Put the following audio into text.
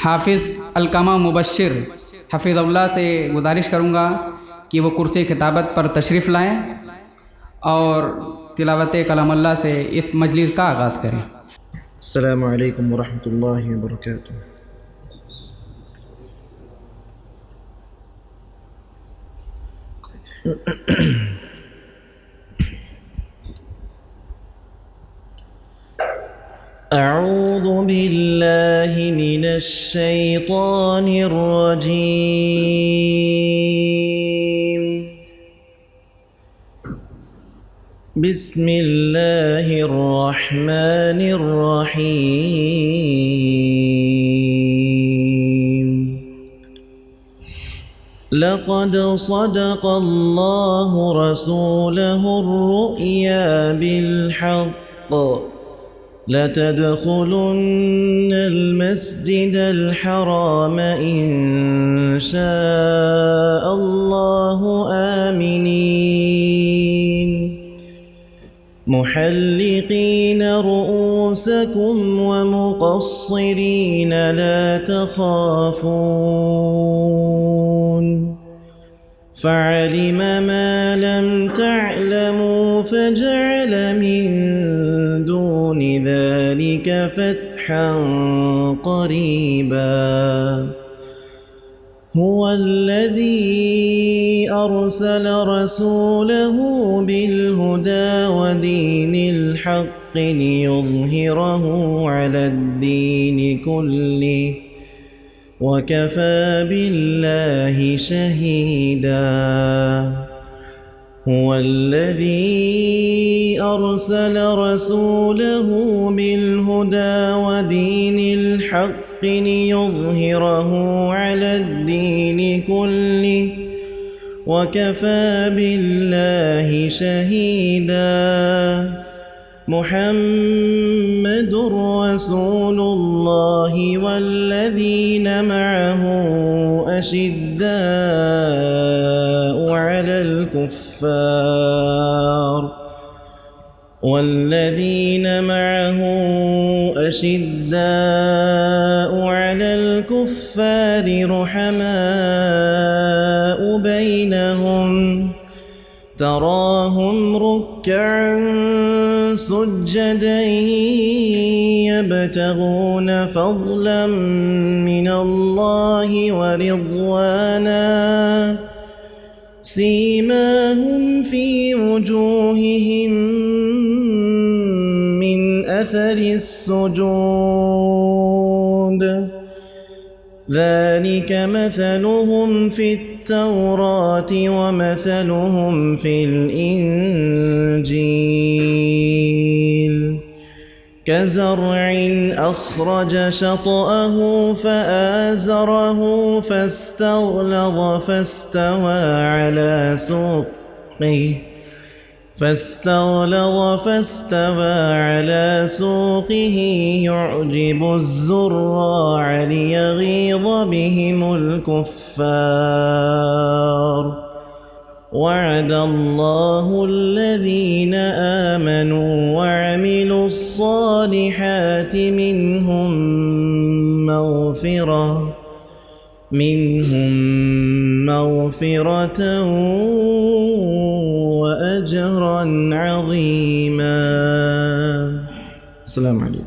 हाफिज़ अलकामा मुबश्शिर हफ़िज़ुल्लाह से गुजारिश करूँगा कि वो कुर्सी खिताबत पर तशरीफ़ लाएँ और तिलावत कलामुल्लाह से इस मजलिस का आगाज़ करें। अस्सलामु अलैकुम वरहमतुल्लाहि वबरकातुह। أعوذ بالله من الشيطان الرجيم. بسم الله الرحمن الرحيم. لقد صدق الله رسوله الرؤيا بالحق لتدخلن المسجد الحرام إن شاء الله آمنين محلقين رؤوسكم ومقصرين لا تخافون فعلم ما لم تعلموا فجعل من دون ذلك فتحا قريبا. هو الذي أرسل رسوله بالهدى ودين الحق ليظهره على الدين كله وكفى بالله شهيدا. هو الذي أرسل رسوله بالهدى ودين الحق ليظهره على الدين كله وكفى بالله شهيدا. محمد رسول الله والذين معه أشداء على الكفار رحماء بينهم تراهم ركعا سجدا يبتغون فضلا من الله ورضوانا سيماهم في وجوههم من أثر السجود ذلك مثلهم في التوراة ومثلهم في الإنجيل كزرع أخرج شطأه فآزره فاستغلظ فاستوى على سوقه يعجب الزراع ليغيظ بهم الكفار. وعد الله الذين آمنوا وعملوا الصالحات منهم مغفرة وأجرا عظيما. السلام عليكم.